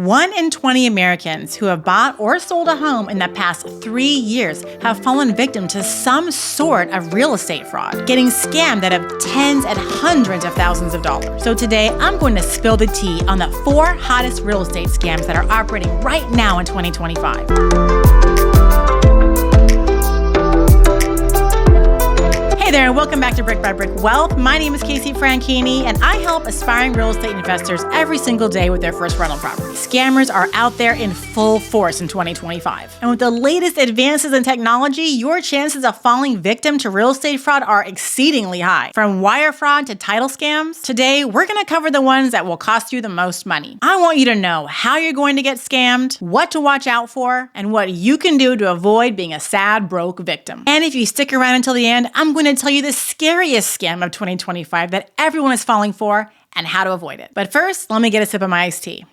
1 in 20 Americans who have bought or sold a home in the past 3 years have fallen victim to some sort of real estate fraud, getting scammed out of tens and hundreds of thousands of dollars. So today, I'm going to spill the tea on the 4 hottest real estate scams that are operating right now in 2025. Hey there, and welcome back to Brick by Brick Wealth. My name is Franchini, and I help aspiring real estate investors every single day with their first rental property. Scammers are out there in full force in 2025. And with the latest advances in technology, your chances of falling victim to real estate fraud are exceedingly high. From wire fraud to title scams, today we're going to cover the ones that will cost you the most money. I want you to know how you're going to get scammed, what to watch out for, and what you can do to avoid being a sad, broke victim. And if you stick around until the end, I'm going to tell you the scariest scam of 2025 that everyone is falling for and how to avoid it. But first, let me get a sip of my iced tea.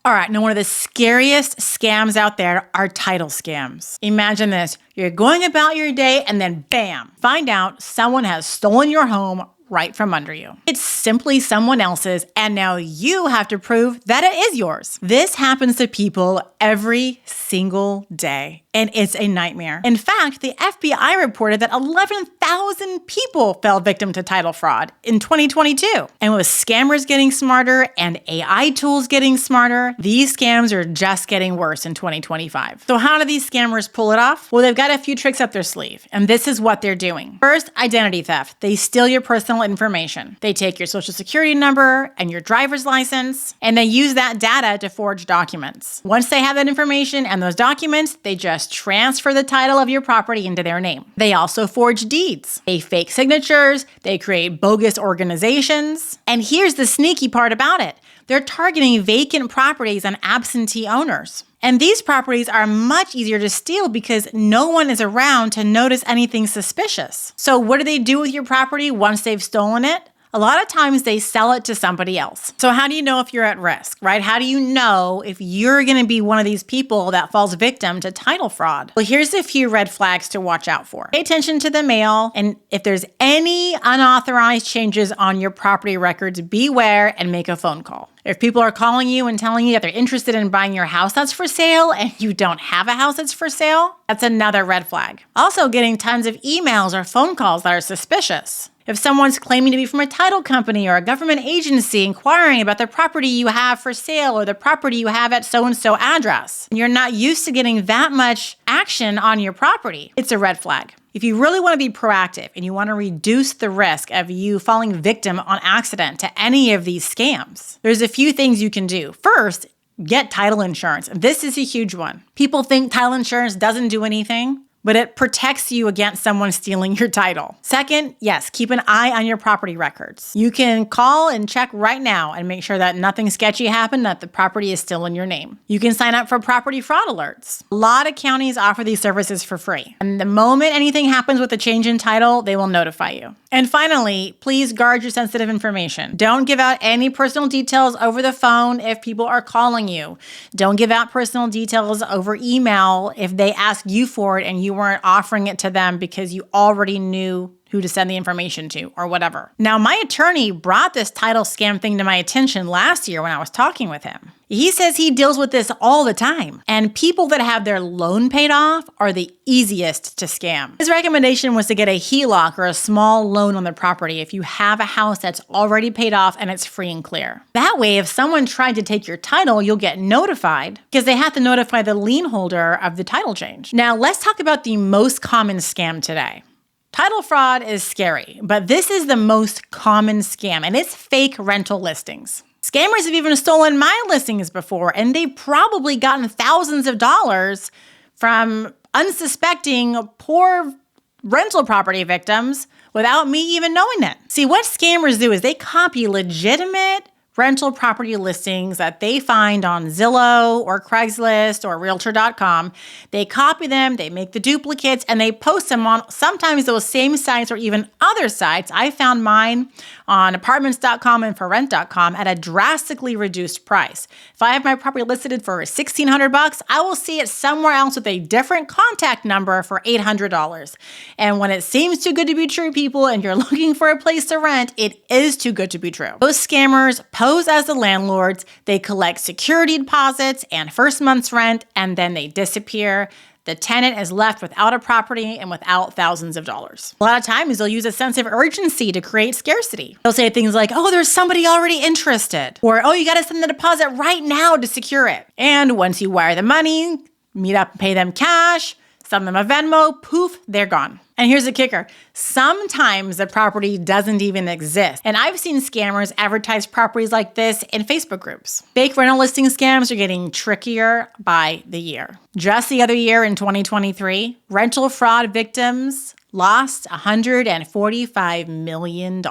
All right, now one of the scariest scams out there are title scams. Imagine this, you're going about your day and then bam, find out someone has stolen your home right from under you. It's simply someone else's, and now you have to prove that it is yours. This happens to people every single day, and it's a nightmare. In fact, the FBI reported that 11,000 people fell victim to title fraud in 2022. And with scammers getting smarter and AI tools getting smarter, these scams are just getting worse in 2025. So how do these scammers pull it off? Well, they've got a few tricks up their sleeve, and this is what they're doing. First, identity theft. They steal your personal information. They take your social security number and your driver's license, and they use that data to forge documents. Once they have that information and those documents, they just transfer the title of your property into their name. They also forge deeds. They fake signatures. They create bogus organizations. And here's the sneaky part about it. They're targeting vacant properties and absentee owners. And these properties are much easier to steal because no one is around to notice anything suspicious. So what do they do with your property once they've stolen it? A lot of times they sell it to somebody else. So how do you know if you're at risk, right? How do you know if you're going to be one of these people that falls victim to title fraud? Well, here's a few red flags to watch out for. Pay attention to the mail, and if there's any unauthorized changes on your property records, beware and make a phone call. If people are calling you and telling you that they're interested in buying your house that's for sale and you don't have a house that's for sale, that's another red flag. Also, getting tons of emails or phone calls that are suspicious. If someone's claiming to be from a title company or a government agency inquiring about the property you have for sale or the property you have at so-and-so address, and you're not used to getting that much action on your property, it's a red flag. If you really want to be proactive and you want to reduce the risk of you falling victim on accident to any of these scams, there's a few things you can do. First, get title insurance. This is a huge one. People think title insurance doesn't do anything, but it protects you against someone stealing your title. Second, yes, keep an eye on your property records. You can call and check right now and make sure that nothing sketchy happened, that the property is still in your name. You can sign up for property fraud alerts. A lot of counties offer these services for free. And the moment anything happens with a change in title, they will notify you. And finally, please guard your sensitive information. Don't give out any personal details over the phone if people are calling you. Don't give out personal details over email if they ask you for it and you weren't offering it to them because you already knew who to send the information to or whatever. Now, my attorney brought this title scam thing to my attention last year when I was talking with him. He says he deals with this all the time, and people that have their loan paid off are the easiest to scam. His recommendation was to get a HELOC or a small loan on the property if you have a house that's already paid off and it's free and clear. That way, if someone tried to take your title, you'll get notified because they have to notify the lien holder of the title change. Now, let's talk about the most common scam today. Title fraud is scary, but this is the most common scam, and it's fake rental listings. Scammers have even stolen my listings before, and they've probably gotten thousands of dollars from unsuspecting poor rental property victims without me even knowing it. See, what scammers do is they copy legitimate rental property listings that they find on Zillow or Craigslist or Realtor.com. They copy them, they make the duplicates, and they post them on sometimes those same sites or even other sites. I found mine on apartments.com and for rent.com at a drastically reduced price. If I have my property listed for $1,600, I will see it somewhere else with a different contact number for $800. And when it seems too good to be true, people, and you're looking for a place to rent, it is too good to be true. Those scammers pose as the landlords, they collect security deposits and first month's rent, and then they disappear. The tenant is left without a property and without thousands of dollars. A lot of times they'll use a sense of urgency to create scarcity. They'll say things like, oh, there's somebody already interested. Or, oh, you got to send the deposit right now to secure it. And once you wire the money, meet up and pay them cash, send them a Venmo, poof, they're gone. And here's the kicker. Sometimes the property doesn't even exist. And I've seen scammers advertise properties like this in Facebook groups. Fake rental listing scams are getting trickier by the year. Just the other year in 2023, rental fraud victims lost $145 million.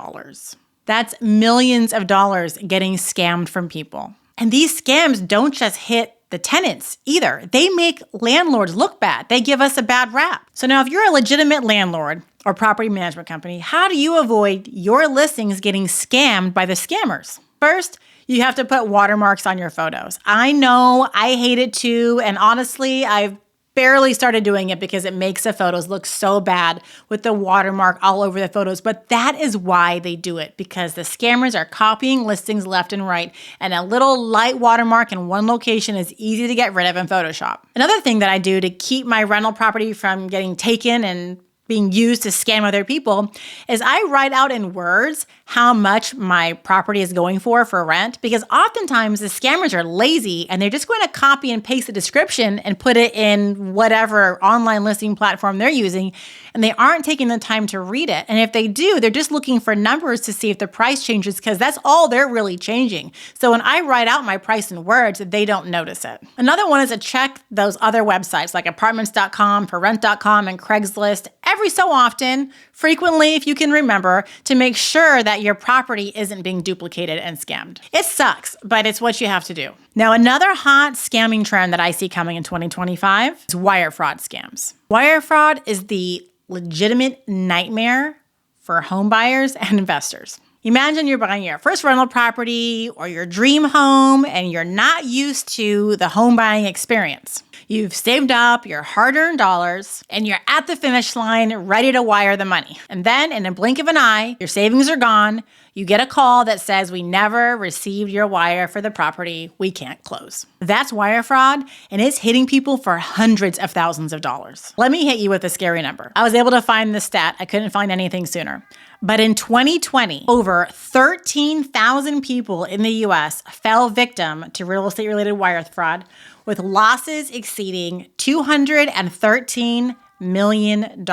That's millions of dollars getting scammed from people. And these scams don't just hit the tenants either. They make landlords look bad. They give us a bad rap. So now if you're a legitimate landlord or property management company, how do you avoid your listings getting scammed by the scammers? First, you have to put watermarks on your photos. I know, I hate it too. And honestly, I've barely started doing it because it makes the photos look so bad with the watermark all over the photos. But that is why they do it, because the scammers are copying listings left and right, and a little light watermark in one location is easy to get rid of in Photoshop. Another thing that I do to keep my rental property from getting taken and being used to scam other people is I write out in words how much my property is going for rent, because oftentimes the scammers are lazy and they're just going to copy and paste the description and put it in whatever online listing platform they're using, and they aren't taking the time to read it. And if they do, they're just looking for numbers to see if the price changes, because that's all they're really changing. So when I write out my price in words, they don't notice it. Another one is to check those other websites like apartments.com, for rent.com, and Craigslist every so often, frequently if you can remember, to make sure that your property isn't being duplicated and scammed. It sucks, but it's what you have to do. Now, another hot scamming trend that I see coming in 2025 is wire fraud scams. Wire fraud is the legitimate nightmare for home buyers and investors. Imagine you're buying your first rental property or your dream home and you're not used to the home buying experience. You've saved up your hard-earned dollars and you're at the finish line ready to wire the money. And then in a blink of an eye, your savings are gone. You get a call that says, we never received your wire for the property. We can't close. That's wire fraud, and it's hitting people for hundreds of thousands of dollars. Let me hit you with a scary number. I was able to find the stat. I couldn't find anything sooner. But in 2020, over 13,000 people in the US fell victim to real estate-related wire fraud, with losses exceeding $213 million.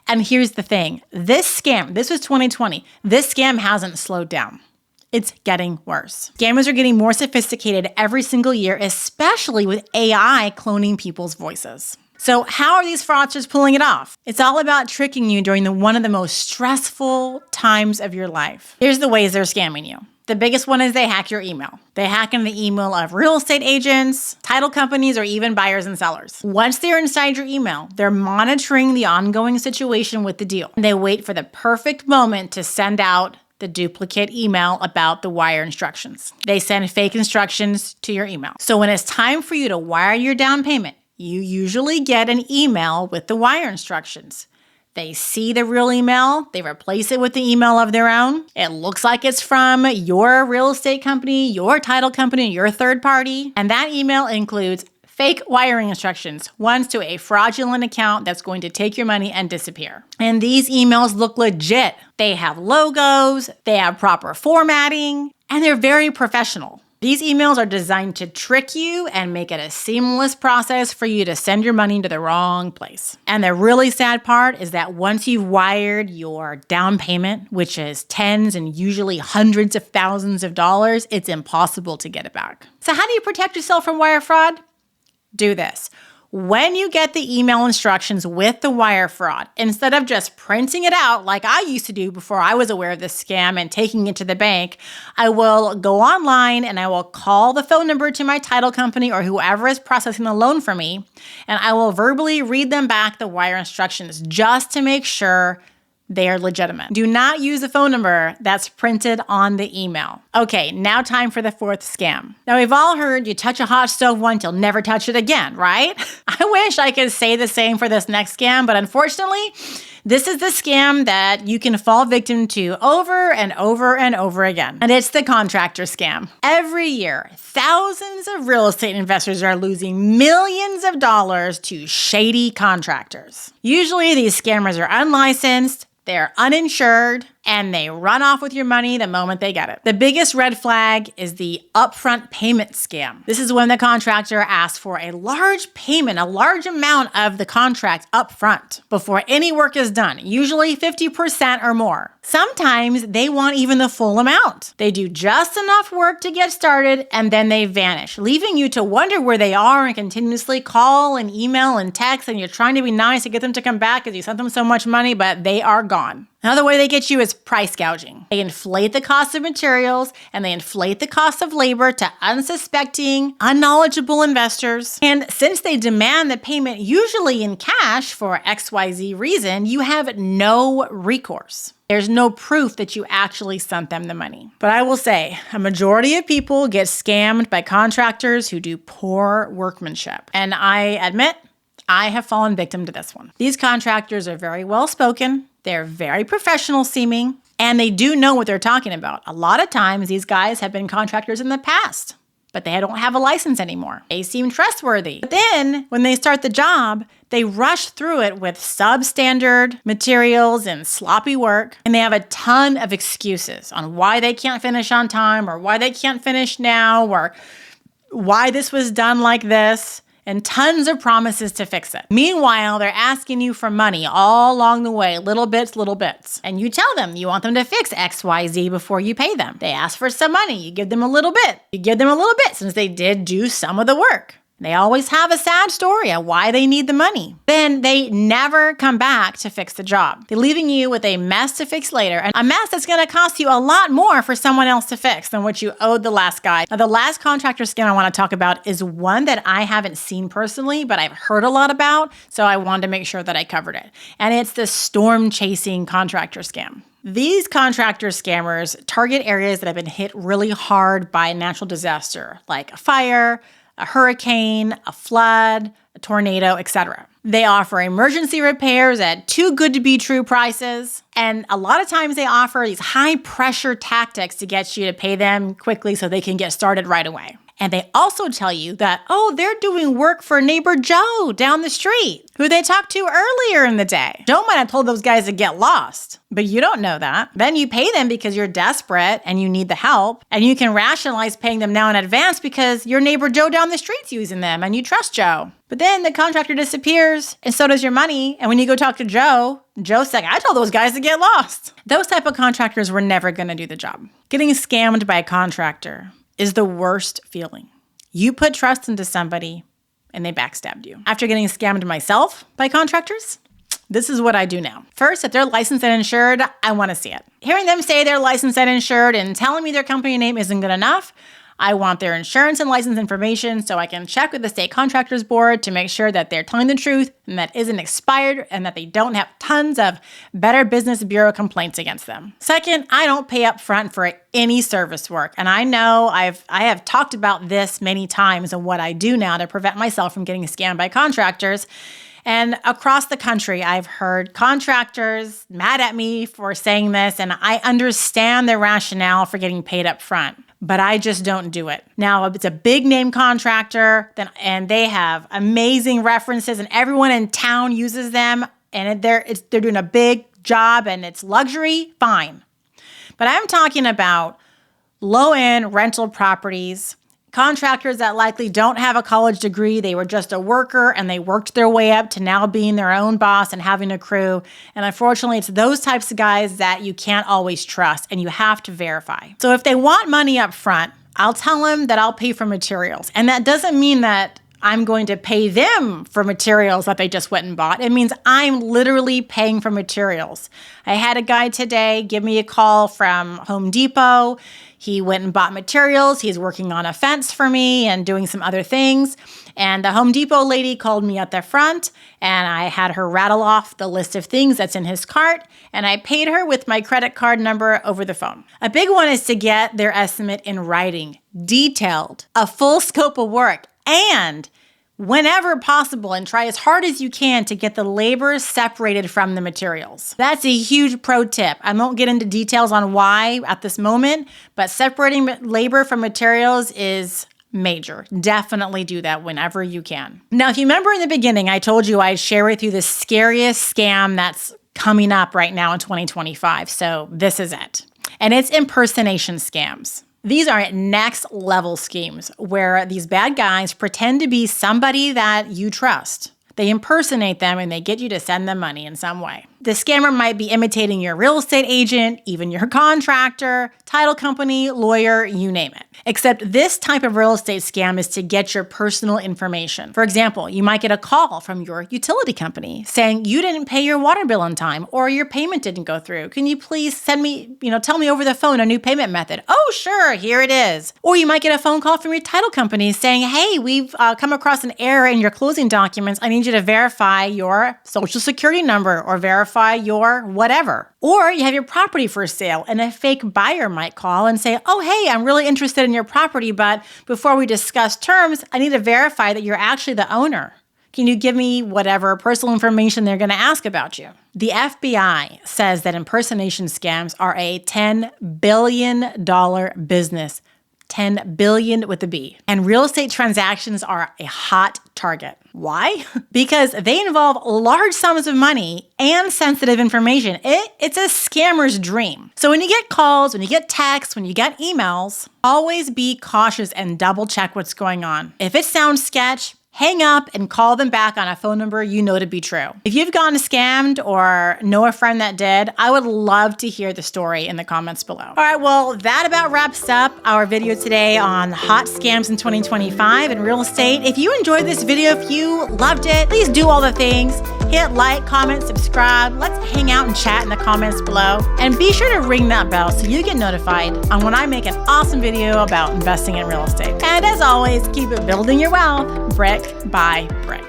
And here's the thing, this scam, this was 2020, this scam hasn't slowed down. It's getting worse. Scammers are getting more sophisticated every single year, especially with AI cloning people's voices. So how are these fraudsters pulling it off? It's all about tricking you during one of the most stressful times of your life. Here's the ways they're scamming you. The biggest one is they hack your email. They hack into the email of real estate agents, title companies, or even buyers and sellers. Once they're inside your email, they're monitoring the ongoing situation with the deal. They wait for the perfect moment to send out the duplicate email about the wire instructions. They send fake instructions to your email. So when it's time for you to wire your down payment, you usually get an email with the wire instructions. They see the real email, they replace it with the email of their own. It looks like it's from your real estate company, your title company, your third party. And that email includes fake wiring instructions, ones to a fraudulent account that's going to take your money and disappear. And these emails look legit. They have logos, they have proper formatting, and they're very professional. These emails are designed to trick you and make it a seamless process for you to send your money to the wrong place. And the really sad part is that once you've wired your down payment, which is tens and usually hundreds of thousands of dollars, it's impossible to get it back. So how do you protect yourself from wire fraud? Do this. When you get the email instructions with the wire fraud, instead of just printing it out like I used to do before I was aware of this scam and taking it to the bank, I will go online and I will call the phone number to my title company or whoever is processing the loan for me, and I will verbally read them back the wire instructions just to make sure they are legitimate. Do not use a phone number that's printed on the email. Okay, now time for the fourth scam. Now, we've all heard you touch a hot stove once, you'll never touch it again, right? I wish I could say the same for this next scam, but unfortunately, this is the scam that you can fall victim to over and over and over again. And it's the contractor scam. Every year, thousands of real estate investors are losing millions of dollars to shady contractors. Usually, these scammers are unlicensed, they're uninsured, and they run off with your money the moment they get it. The biggest red flag is the upfront payment scam. This is when the contractor asks for a large payment, a large amount of the contract upfront before any work is done, usually 50% or more. Sometimes they want even the full amount. They do just enough work to get started and then they vanish, leaving you to wonder where they are and continuously call and email and text, and you're trying to be nice to get them to come back because you sent them so much money, but they are gone. Another way they get you is price gouging. They inflate the cost of materials and they inflate the cost of labor to unsuspecting, unknowledgeable investors. And since they demand the payment usually in cash for XYZ reason, you have no recourse. There's no proof that you actually sent them the money. But I will say, a majority of people get scammed by contractors who do poor workmanship. And I admit, I have fallen victim to this one. These contractors are very well spoken. They're very professional seeming, and they do know what they're talking about. A lot of times, these guys have been contractors in the past, but they don't have a license anymore. They seem trustworthy. But then, when they start the job, they rush through it with substandard materials and sloppy work, and they have a ton of excuses on why they can't finish on time, or why they can't finish now, or why this was done like this. And tons of promises to fix it. Meanwhile, they're asking you for money all along the way, little bits. And you tell them you want them to fix XYZ before you pay them. They ask for some money, you give them a little bit. You give them a little bit since they did do some of the work. They always have a sad story of why they need the money. Then they never come back to fix the job. They're leaving you with a mess to fix later, and a mess that's gonna cost you a lot more for someone else to fix than what you owed the last guy. Now, the last contractor scam I wanna talk about is one that I haven't seen personally, but I've heard a lot about, so I wanted to make sure that I covered it. And it's the storm chasing contractor scam. These contractor scammers target areas that have been hit really hard by a natural disaster, like a fire, a hurricane, a flood, a tornado, etc. They offer emergency repairs at too good to be true prices. And a lot of times they offer these high pressure tactics to get you to pay them quickly so they can get started right away. And they also tell you that, oh, they're doing work for neighbor Joe down the street, who they talked to earlier in the day. Joe might have told those guys to get lost, but you don't know that. Then you pay them because you're desperate and you need the help, and you can rationalize paying them now in advance because your neighbor Joe down the street's using them and you trust Joe. But then the contractor disappears and so does your money, and when you go talk to Joe, Joe's like, I told those guys to get lost. Those type of contractors were never gonna do the job. Getting scammed by a contractor is the worst feeling. You put trust into somebody and they backstabbed you. After getting scammed myself by contractors, this is what I do now. First, if they're licensed and insured, I want to see it. Hearing them say they're licensed and insured and telling me their company name isn't good enough, I want their insurance and license information so I can check with the state contractors board to make sure that they're telling the truth and that isn't expired and that they don't have tons of Better Business Bureau complaints against them. Second, I don't pay up front for any service work. And I know I have talked about this many times and what I do now to prevent myself from getting scammed by contractors. And across the country, I've heard contractors mad at me for saying this, and I understand their rationale for getting paid up front, but I just don't do it. Now, if it's a big name contractor, and they have amazing references and everyone in town uses them, and they're doing a big job and it's luxury, fine. But I'm talking about low-end rental properties, contractors that likely don't have a college degree. They were just a worker and they worked their way up to now being their own boss and having a crew. And unfortunately, it's those types of guys that you can't always trust and you have to verify. So if they want money up front, I'll tell them that I'll pay for materials. And that doesn't mean that I'm going to pay them for materials that they just went and bought. It means I'm literally paying for materials. I had a guy today give me a call from Home Depot. He went and bought materials. He's working on a fence for me and doing some other things. And the Home Depot lady called me at the front, and I had her rattle off the list of things that's in his cart, and I paid her with my credit card number over the phone. A big one is to get their estimate in writing, detailed, a full scope of work, and whenever possible, and try as hard as you can to get the labor separated from the materials. That's a huge pro tip. I won't get into details on why at this moment, but separating labor from materials is major. Definitely do that whenever you can. Now, if you remember in the beginning, I told you I'd share with you the scariest scam that's coming up right now in 2025. So this is it. And it's impersonation scams. These are next level schemes where these bad guys pretend to be somebody that you trust. They impersonate them and they get you to send them money in some way. The scammer might be imitating your real estate agent, even your contractor, title company, lawyer, you name it. Except this type of real estate scam is to get your personal information. For example, you might get a call from your utility company saying you didn't pay your water bill on time or your payment didn't go through. Can you please tell me over the phone a new payment method? Oh, sure, here it is. Or you might get a phone call from your title company saying, hey, we've come across an error in your closing documents. I need you to verify your social security number or verify your whatever. Or you have your property for sale and a fake buyer might call and say, oh, hey, I'm really interested in your property, but before we discuss terms, I need to verify that you're actually the owner. Can you give me whatever personal information they're going to ask about you? The FBI says that impersonation scams are a $10 billion business. 10 billion with a B. And real estate transactions are a hot target. Why? Because they involve large sums of money and sensitive information. It's a scammer's dream. So when you get calls, when you get texts, when you get emails, always be cautious and double check what's going on. If it sounds sketch, hang up and call them back on a phone number you know to be true. If you've gotten scammed or know a friend that did, I would love to hear the story in the comments below. All right, well, that about wraps up our video today on hot scams in 2025 in real estate. If you enjoyed this video, if you loved it, please do all the things. Hit like, comment, subscribe. Let's hang out and chat in the comments below. And be sure to ring that bell so you get notified on when I make an awesome video about investing in real estate. And as always, keep building your wealth brick by brick.